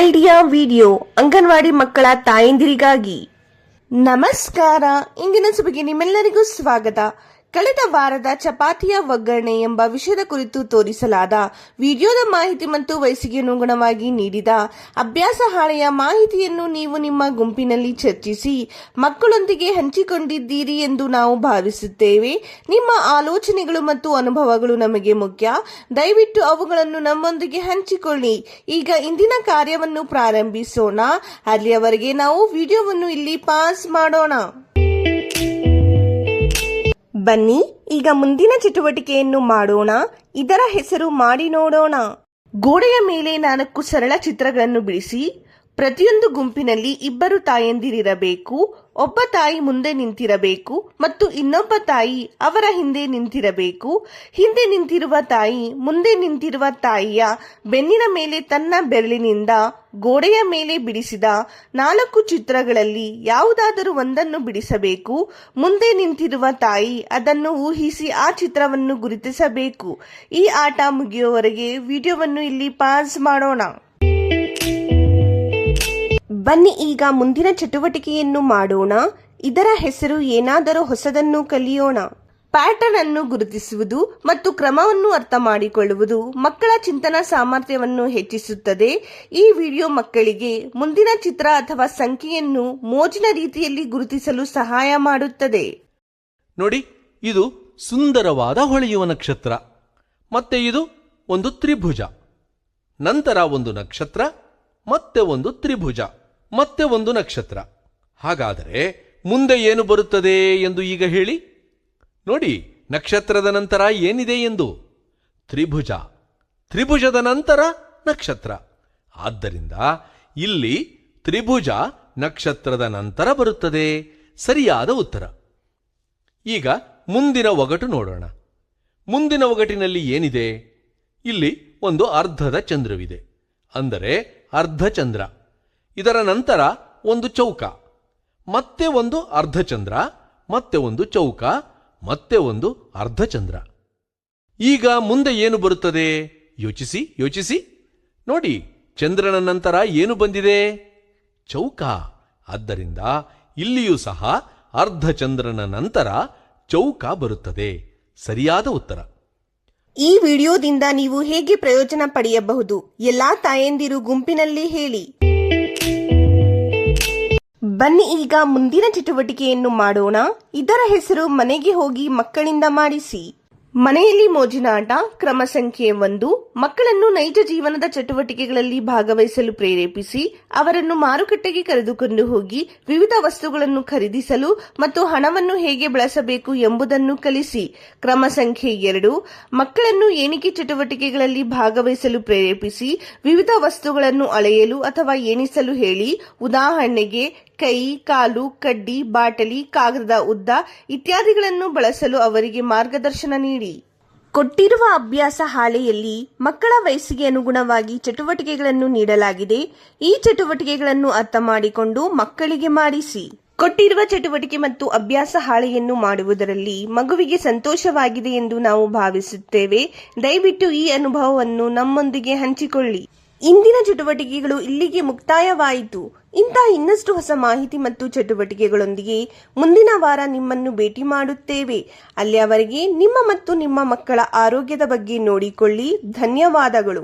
Idea video anganwadi ಮಕ್ಕಳ ತಾಯಂದಿರಿಗಾಗಿ. ನಮಸ್ಕಾರ. ಇಂದಿನ ಸಭೆಗೆ ನಿಮ್ಮೆಲ್ಲರಿಗೂ ಸ್ವಾಗತ. ಕಳೆದ ವಾರದ ಚಪಾತಿಯ ಒಗ್ಗರಣೆ ಎಂಬ ವಿಷಯದ ಕುರಿತು ತೋರಿಸಲಾದ ವಿಡಿಯೋದ ಮಾಹಿತಿ ಮತ್ತು ವಯಸ್ಸಿಗೆ ಅನುಗುಣವಾಗಿ ನೀಡಿದ ಅಭ್ಯಾಸ ಹಾಳೆಯ ಮಾಹಿತಿಯನ್ನು ನೀವು ನಿಮ್ಮ ಗುಂಪಿನಲ್ಲಿ ಚರ್ಚಿಸಿ ಮಕ್ಕಳೊಂದಿಗೆ ಹಂಚಿಕೊಂಡಿದ್ದೀರಿ ಎಂದು ನಾವು ಭಾವಿಸುತ್ತೇವೆ. ನಿಮ್ಮ ಆಲೋಚನೆಗಳು ಮತ್ತು ಅನುಭವಗಳು ನಮಗೆ ಮುಖ್ಯ. ದಯವಿಟ್ಟು ಅವುಗಳನ್ನು ನಮ್ಮೊಂದಿಗೆ ಹಂಚಿಕೊಳ್ಳಿ. ಈಗ ಇಂದಿನ ಕಾರ್ಯವನ್ನು ಪ್ರಾರಂಭಿಸೋಣ. ಅಲ್ಲಿಯವರೆಗೆ ನಾವು ವಿಡಿಯೋವನ್ನು ಇಲ್ಲಿ ಪಾಸ್ ಮಾಡೋಣ. ಬನ್ನಿ ಈಗ ಮುಂದಿನ ಚಟುವಟಿಕೆಯನ್ನು ಮಾಡೋಣ. ಇದರ ಹೆಸರು ಮಾಡಿ ನೋಡೋಣ. ಗೋಡೆಯ ಮೇಲೆ 4 ಸರಳ ಚಿತ್ರಗಳನ್ನು ಬಿಡಿಸಿ. ಪ್ರತಿಯೊಂದು ಗುಂಪಿನಲ್ಲಿ 2 ತಾಯಂದಿರಿರಬೇಕು. ಒಬ್ಬ ತಾಯಿ ಮುಂದೆ ನಿಂತಿರಬೇಕು ಮತ್ತು ಇನ್ನೊಬ್ಬ ತಾಯಿ ಅವರ ಹಿಂದೆ ನಿಂತಿರಬೇಕು. ಹಿಂದೆ ನಿಂತಿರುವ ತಾಯಿ ಮುಂದೆ ನಿಂತಿರುವ ತಾಯಿಯ ಬೆನ್ನಿನ ಮೇಲೆ ತನ್ನ ಬೆರಳಿನಿಂದ ಗೋಡೆಯ ಮೇಲೆ ಬಿಡಿಸಿದ 4 ಚಿತ್ರಗಳಲ್ಲಿ ಯಾವುದಾದರೂ ಒಂದನ್ನು ಬಿಡಿಸಬೇಕು. ಮುಂದೆ ನಿಂತಿರುವ ತಾಯಿ ಅದನ್ನು ಊಹಿಸಿ ಆ ಚಿತ್ರವನ್ನು ಗುರುತಿಸಬೇಕು. ಈ ಆಟ ಮುಗಿಯುವವರೆಗೆ ವಿಡಿಯೋವನ್ನು ಇಲ್ಲಿ ಪಾಸ್ ಮಾಡೋಣ. ಬನ್ನಿ ಈಗ ಮುಂದಿನ ಚಟುವಟಿಕೆಯನ್ನು ಮಾಡೋಣ. ಇದರ ಹೆಸರು ಏನಾದರೂ ಹೊಸದನ್ನು ಕಲಿಯೋಣ. ಪ್ಯಾಟರ್ನ್ ಅನ್ನು ಗುರುತಿಸುವುದು ಮತ್ತು ಕ್ರಮವನ್ನು ಅರ್ಥ ಮಾಡಿಕೊಳ್ಳುವುದು ಮಕ್ಕಳ ಚಿಂತನಾ ಸಾಮರ್ಥ್ಯವನ್ನು ಹೆಚ್ಚಿಸುತ್ತದೆ. ಈ ವಿಡಿಯೋ ಮಕ್ಕಳಿಗೆ ಮುಂದಿನ ಚಿತ್ರ ಅಥವಾ ಸಂಖ್ಯೆಯನ್ನು ಮೋಜಿನ ರೀತಿಯಲ್ಲಿ ಗುರುತಿಸಲು ಸಹಾಯ ಮಾಡುತ್ತದೆ. ನೋಡಿ, ಇದು ಸುಂದರವಾದ ಹೊಳೆಯುವ ನಕ್ಷತ್ರ. ಮತ್ತೆ ಇದು ಒಂದು ತ್ರಿಭುಜ, ನಂತರ ಒಂದು ನಕ್ಷತ್ರ, ಮತ್ತೆ ಒಂದು ತ್ರಿಭುಜ, ಮತ್ತೆ ಒಂದು ನಕ್ಷತ್ರ. ಹಾಗಾದರೆ ಮುಂದೆ ಏನು ಬರುತ್ತದೆ ಎಂದು ಈಗ ಹೇಳಿ. ನೋಡಿ, ನಕ್ಷತ್ರದ ನಂತರ ಏನಿದೆ ಎಂದು. ತ್ರಿಭುಜ, ತ್ರಿಭುಜದ ನಂತರ ನಕ್ಷತ್ರ. ಆದ್ದರಿಂದ ಇಲ್ಲಿ ತ್ರಿಭುಜ ನಕ್ಷತ್ರದ ನಂತರ ಬರುತ್ತದೆ. ಸರಿಯಾದ ಉತ್ತರ. ಈಗ ಮುಂದಿನ ಒಗಟು ನೋಡೋಣ. ಮುಂದಿನ ಒಗಟಿನಲ್ಲಿ ಏನಿದೆ? ಇಲ್ಲಿ ಒಂದು ಅರ್ಧದ ಚಂದ್ರವಿದೆ, ಅಂದರೆ ಅರ್ಧಚಂದ್ರ. ಇದರ ನಂತರ ಒಂದು ಚೌಕ, ಮತ್ತೆ ಒಂದು ಅರ್ಧಚಂದ್ರ, ಮತ್ತೆ ಒಂದು ಚೌಕ, ಮತ್ತೆ ಒಂದು ಅರ್ಧಚಂದ್ರ. ಈಗ ಮುಂದೆ ಏನು ಬರುತ್ತದೆ? ಯೋಚಿಸಿ ಯೋಚಿಸಿ. ನೋಡಿ, ಚಂದ್ರನ ನಂತರ ಏನು ಬಂದಿದೆ? ಚೌಕ. ಆದ್ದರಿಂದ ಇಲ್ಲಿಯೂ ಸಹ ಅರ್ಧಚಂದ್ರನ ನಂತರ ಚೌಕ ಬರುತ್ತದೆ. ಸರಿಯಾದ ಉತ್ತರ. ಈ ವಿಡಿಯೋದಿಂದ ನೀವು ಹೇಗೆ ಪ್ರಯೋಜನ ಪಡೆಯಬಹುದು? ಎಲ್ಲಾ ತಾಯಂದಿರು ಗುಂಪಿನಲ್ಲಿ ಹೇಳಿ. ಬನ್ನಿ ಈಗ ಮುಂದಿನ ಚಟುವಟಿಕೆಯನ್ನು ಮಾಡೋಣ. ಇದರ ಹೆಸರು ಮನೆಗೆ ಹೋಗಿ ಮಕ್ಕಳಿಂದ ಮಾಡಿಸಿ. ಮನೆಯಲ್ಲಿ ಮೋಜಿನಾಟ. ಕ್ರಮ ಸಂಖ್ಯೆ 1. ಮಕ್ಕಳನ್ನು ನೈಜ ಜೀವನದ ಚಟುವಟಿಕೆಗಳಲ್ಲಿ ಭಾಗವಹಿಸಲು ಪ್ರೇರೇಪಿಸಿ ಅವರನ್ನು ಮಾರುಕಟ್ಟೆಗೆ ಕರೆದುಕೊಂಡು ಹೋಗಿ ವಿವಿಧ ವಸ್ತುಗಳನ್ನು ಖರೀದಿಸಲು ಮತ್ತು ಹಣವನ್ನು ಹೇಗೆ ಬಳಸಬೇಕು ಎಂಬುದನ್ನು ಕಲಿಸಿ. ಕ್ರಮ ಸಂಖ್ಯೆ 2. ಮಕ್ಕಳನ್ನು ಎಣಿಕೆ ಚಟುವಟಿಕೆಗಳಲ್ಲಿ ಭಾಗವಹಿಸಲು ಪ್ರೇರೇಪಿಸಿ ವಿವಿಧ ವಸ್ತುಗಳನ್ನು ಅಳೆಯಲು ಅಥವಾ ಎಣಿಸಲು ಹೇಳಿ. ಉದಾಹರಣೆಗೆ ಕೈ, ಕಾಲು, ಕಡ್ಡಿ, ಬಾಟಲಿ, ಕಾಗದದ ಉದ್ದ ಇತ್ಯಾದಿಗಳನ್ನು ಬಳಸಲು ಅವರಿಗೆ ಮಾರ್ಗದರ್ಶನ ನೀಡಿ. ಕೊಟ್ಟಿರುವ ಅಭ್ಯಾಸ ಹಾಳೆಯಲ್ಲಿ ಮಕ್ಕಳ ವಯಸ್ಸಿಗೆ ಅನುಗುಣವಾಗಿ ಚಟುವಟಿಕೆಗಳನ್ನು ನೀಡಲಾಗಿದೆ. ಈ ಚಟುವಟಿಕೆಗಳನ್ನು ಅರ್ಥ ಮಾಡಿಕೊಂಡು ಮಕ್ಕಳಿಗೆ ಮಾಡಿಸಿ. ಕೊಟ್ಟಿರುವ ಚಟುವಟಿಕೆ ಮತ್ತು ಅಭ್ಯಾಸ ಹಾಳೆಯನ್ನು ಮಾಡುವುದರಲ್ಲಿ ಮಗುವಿಗೆ ಸಂತೋಷವಾಗಿದೆ ಎಂದು ನಾವು ಭಾವಿಸುತ್ತೇವೆ. ದಯವಿಟ್ಟು ಈ ಅನುಭವವನ್ನು ನಮ್ಮೊಂದಿಗೆ ಹಂಚಿಕೊಳ್ಳಿ. ಇಂದಿನ ಚಟುವಟಿಕೆಗಳು ಇಲ್ಲಿಗೆ ಮುಕ್ತಾಯವಾಯಿತು. ಇನ್ನಷ್ಟು ಹೊಸ ಮಾಹಿತಿ ಮತ್ತು ಚಟುವಟಿಕೆಗಳೊಂದಿಗೆ ಮುಂದಿನ ವಾರ ನಿಮ್ಮನ್ನು ಭೇಟಿ ಮಾಡುತ್ತೇವೆ. ಅಲ್ಲಿಯವರೆಗೆ ನಿಮ್ಮ ಮತ್ತು ನಿಮ್ಮ ಮಕ್ಕಳ ಆರೋಗ್ಯದ ಬಗ್ಗೆ ನೋಡಿಕೊಳ್ಳಿ. ಧನ್ಯವಾದಗಳು.